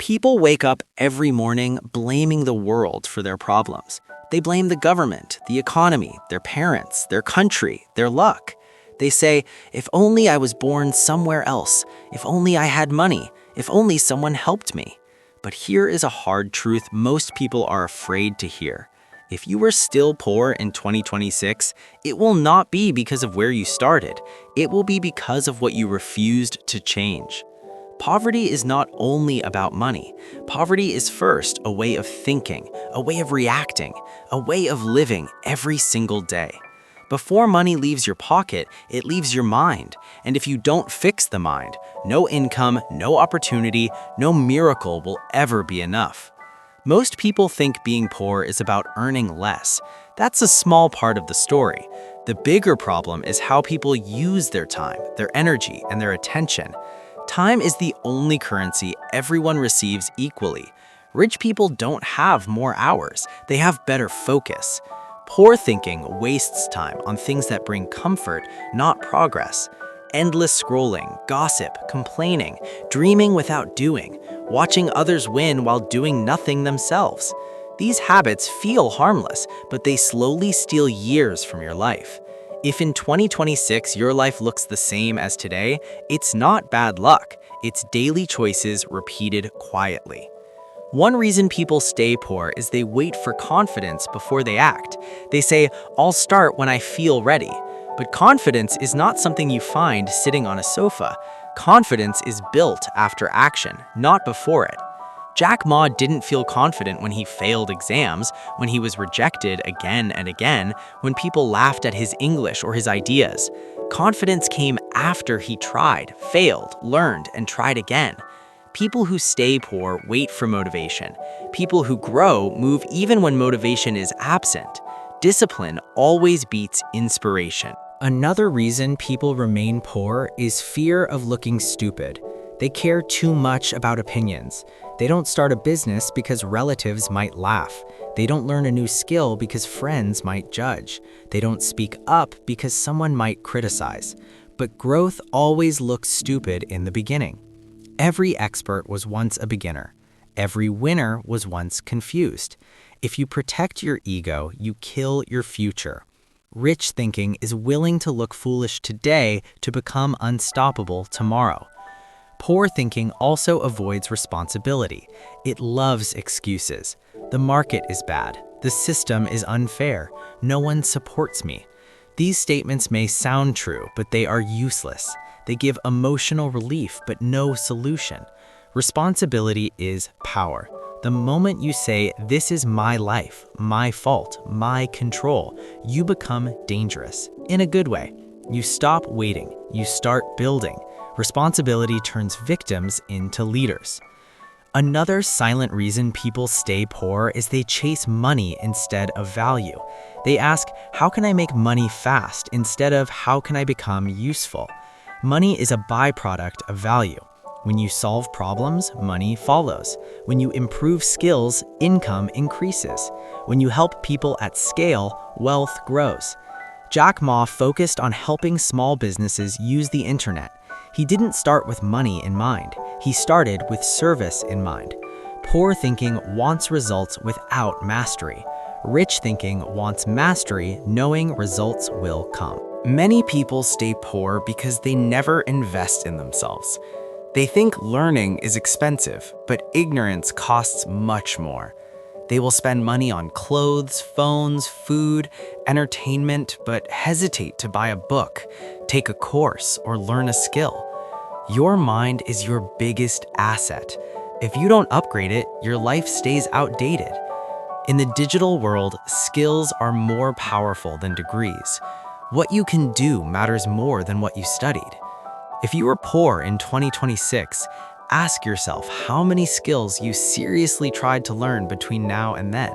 People wake up every morning blaming the world for their problems. They blame the government, the economy, their parents, their country, their luck. They say, if only I was born somewhere else, if only I had money, if only someone helped me. But here is a hard truth most people are afraid to hear. If you are still poor in 2026, it will not be because of where you started. It will be because of what you refused to change. Poverty is not only about money. Poverty is first a way of thinking, a way of reacting, a way of living every single day. Before money leaves your pocket, it leaves your mind. And if you don't fix the mind, no income, no opportunity, no miracle will ever be enough. Most people think being poor is about earning less. That's a small part of the story. The bigger problem is how people use their time, their energy, and their attention. Time is the only currency everyone receives equally. Rich people don't have more hours, they have better focus. Poor thinking wastes time on things that bring comfort, not progress. Endless scrolling, gossip, complaining, dreaming without doing, watching others win while doing nothing themselves. These habits feel harmless, but they slowly steal years from your life. If in 2026 your life looks the same as today, it's not bad luck, it's daily choices repeated quietly. One reason people stay poor is they wait for confidence before they act. They say, I'll start when I feel ready. But confidence is not something you find sitting on a sofa. Confidence is built after action, not before it. Jack Ma didn't feel confident when he failed exams, when he was rejected again and again, when people laughed at his English or his ideas. Confidence came after he tried, failed, learned, and tried again. People who stay poor wait for motivation. People who grow move even when motivation is absent. Discipline always beats inspiration. Another reason people remain poor is fear of looking stupid. They care too much about opinions. They don't start a business because relatives might laugh. They don't learn a new skill because friends might judge. They don't speak up because someone might criticize. But growth always looks stupid in the beginning. Every expert was once a beginner. Every winner was once confused. If you protect your ego, you kill your future. Rich thinking is willing to look foolish today to become unstoppable tomorrow. Poor thinking also avoids responsibility. It loves excuses. The market is bad. The system is unfair. No one supports me. These statements may sound true, but they are useless. They give emotional relief, but no solution. Responsibility is power. The moment you say, this is my life, my fault, my control, you become dangerous. In a good way. You stop waiting. You start building. Responsibility turns victims into leaders. Another silent reason people stay poor is they chase money instead of value. They ask, how can I make money fast instead of how can I become useful? Money is a byproduct of value. When you solve problems, money follows. When you improve skills, income increases. When you help people at scale, wealth grows. Jack Ma focused on helping small businesses use the internet. He didn't start with money in mind. He started with service in mind. Poor thinking wants results without mastery. Rich thinking wants mastery, knowing results will come. Many people stay poor because they never invest in themselves. They think learning is expensive, but ignorance costs much more. They will spend money on clothes, phones, food, entertainment, but hesitate to buy a book, take a course, or learn a skill. Your mind is your biggest asset. If you don't upgrade it, your life stays outdated. In the digital world, skills are more powerful than degrees. What you can do matters more than what you studied. If you are poor in 2026, ask yourself how many skills you seriously tried to learn between now and then.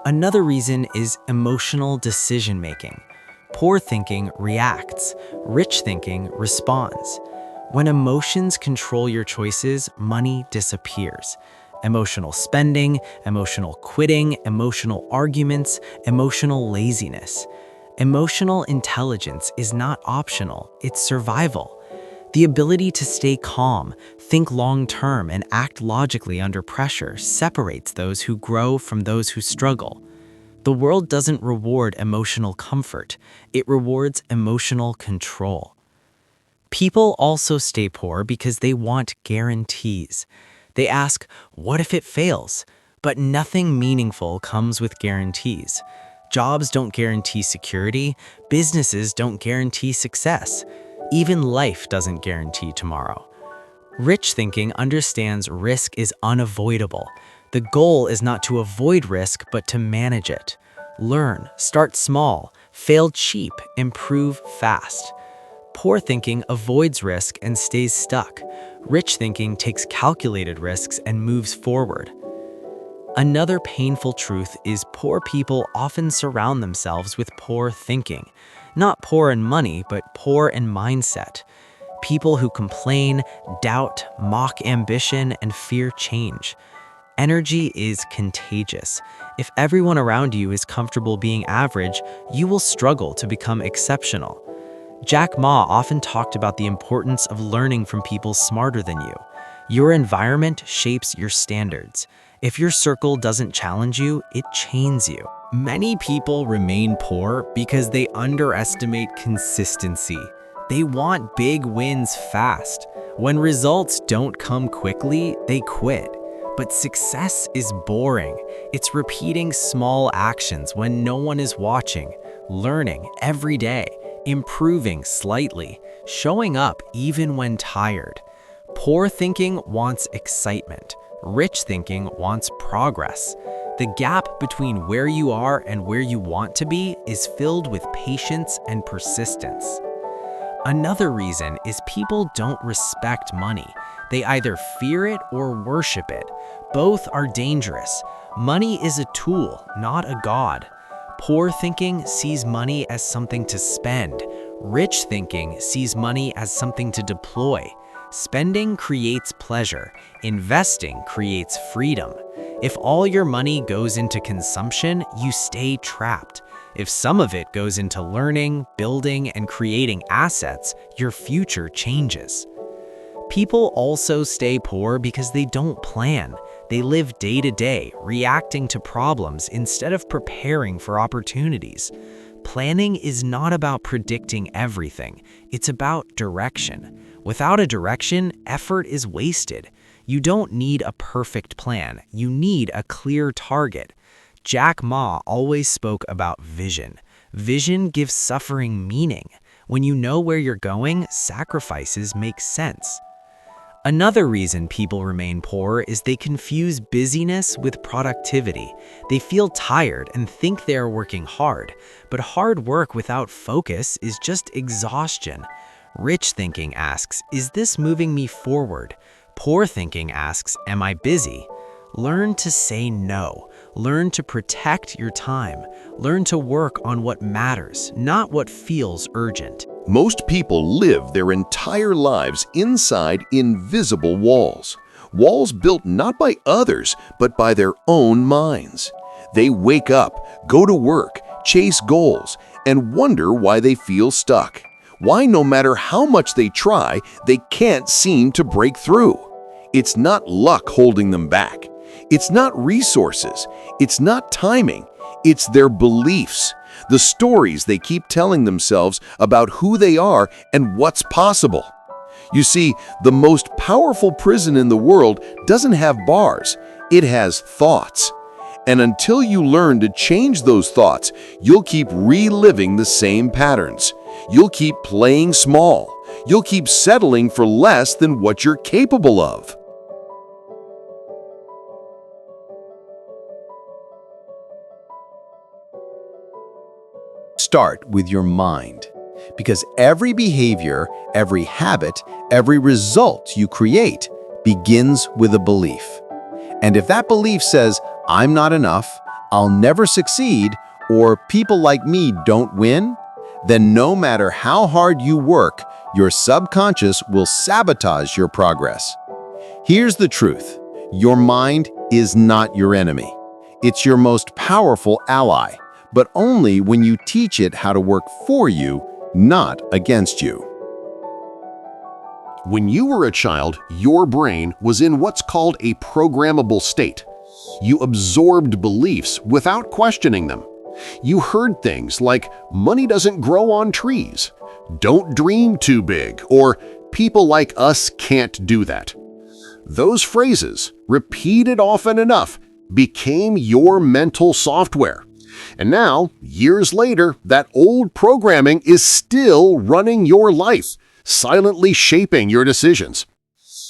Another reason is emotional decision-making. Poor thinking reacts. Rich thinking responds. When emotions control your choices, money disappears. Emotional spending, emotional quitting, emotional arguments, emotional laziness. Emotional intelligence is not optional, it's survival. The ability to stay calm, think long-term, and act logically under pressure separates those who grow from those who struggle. The world doesn't reward emotional comfort, it rewards emotional control. People also stay poor because they want guarantees. They ask, what if it fails? But nothing meaningful comes with guarantees. Jobs don't guarantee security, businesses don't guarantee success. Even life doesn't guarantee tomorrow. Rich thinking understands risk is unavoidable. The goal is not to avoid risk, but to manage it. Learn, start small, fail cheap, improve fast. Poor thinking avoids risk and stays stuck. Rich thinking takes calculated risks and moves forward. Another painful truth is poor people often surround themselves with poor thinking. Not poor in money, but poor in mindset. People who complain, doubt, mock ambition, and fear change. Energy is contagious. If everyone around you is comfortable being average, you will struggle to become exceptional. Jack Ma often talked about the importance of learning from people smarter than you. Your environment shapes your standards. If your circle doesn't challenge you, it chains you. Many people remain poor because they underestimate consistency. They want big wins fast. When results don't come quickly, they quit. But success is boring. It's repeating small actions when no one is watching, learning every day, improving slightly, showing up even when tired. Poor thinking wants excitement. Rich thinking wants progress. The gap between where you are and where you want to be is filled with patience and persistence. Another reason is people don't respect money. They either fear it or worship it. Both are dangerous. Money is a tool, not a god. Poor thinking sees money as something to spend. Rich thinking sees money as something to deploy. Spending creates pleasure. Investing creates freedom. If all your money goes into consumption, you stay trapped. If some of it goes into learning, building, and creating assets, your future changes. People also stay poor because they don't plan. They live day to day, reacting to problems instead of preparing for opportunities. Planning is not about predicting everything. It's about direction. Without a direction, effort is wasted. You don't need a perfect plan. You need a clear target. Jack Ma always spoke about vision. Vision gives suffering meaning. When you know where you're going, sacrifices make sense. Another reason people remain poor is they confuse busyness with productivity. They feel tired and think they are working hard, but hard work without focus is just exhaustion. Rich thinking asks, is this moving me forward? Poor thinking asks, am I busy? Learn to say no. Learn to protect your time. Learn to work on what matters, not what feels urgent. Most people live their entire lives inside invisible walls. Walls built not by others, but by their own minds. They wake up, go to work, chase goals, and wonder why they feel stuck. Why no matter how much they try, they can't seem to break through. It's not luck holding them back. It's not resources. It's not timing. It's their beliefs, the stories they keep telling themselves about who they are and what's possible. You see, the most powerful prison in the world doesn't have bars. It has thoughts. And until you learn to change those thoughts, you'll keep reliving the same patterns. You'll keep playing small. You'll keep settling for less than what you're capable of. Start with your mind, because every behavior, every habit, every result you create begins with a belief. And if that belief says, I'm not enough, I'll never succeed, or people like me don't win, then no matter how hard you work, your subconscious will sabotage your progress. Here's the truth. Your mind is not your enemy. It's your most powerful ally, but only when you teach it how to work for you, not against you. When you were a child, your brain was in what's called a programmable state. You absorbed beliefs without questioning them. You heard things like, money doesn't grow on trees, don't dream too big, or people like us can't do that. Those phrases, repeated often enough, became your mental software. And now, years later, that old programming is still running your life, silently shaping your decisions.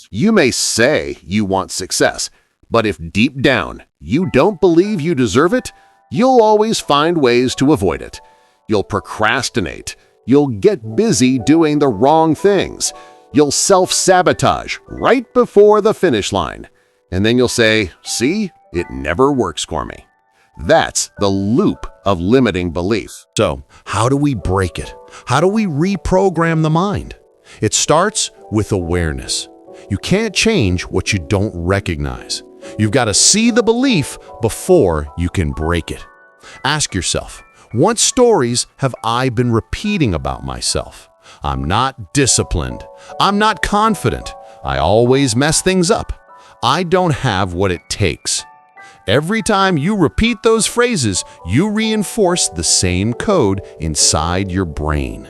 You may say you want success, but if deep down you don't believe you deserve it, you'll always find ways to avoid it. You'll procrastinate. You'll get busy doing the wrong things. You'll self-sabotage right before the finish line. And then you'll say, see, it never works for me. That's the loop of limiting belief. So, how do we break it? How do we reprogram the mind? It starts with awareness. You can't change what you don't recognize. You've got to see the belief before you can break it. Ask yourself, what stories have I been repeating about myself? I'm not disciplined. I'm not confident. I always mess things up. I don't have what it takes. Every time you repeat those phrases, you reinforce the same code inside your brain.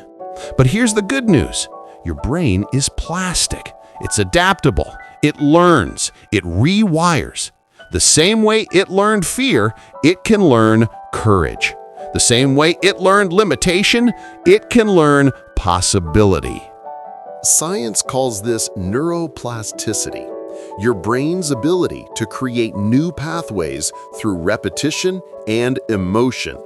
But here's the good news. Your brain is plastic. It's adaptable. It learns. It rewires. The same way it learned fear, it can learn courage. The same way it learned limitation, it can learn possibility. Science calls this neuroplasticity, your brain's ability to create new pathways through repetition and emotion.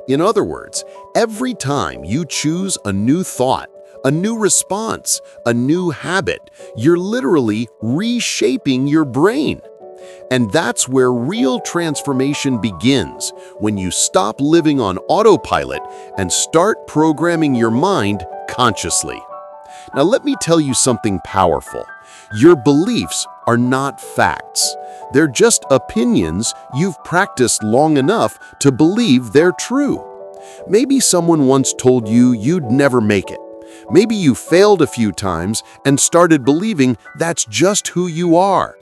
In other words, every time you choose a new thought, a new response, a new habit, you're literally reshaping your brain. And that's where real transformation begins, when you stop living on autopilot and start programming your mind consciously. Now let me tell you something powerful. Your beliefs are not facts. They're just opinions you've practiced long enough to believe they're true. Maybe someone once told you you'd never make it. Maybe you failed a few times and started believing that's just who you are.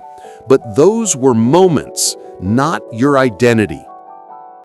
But those were moments, not your identity.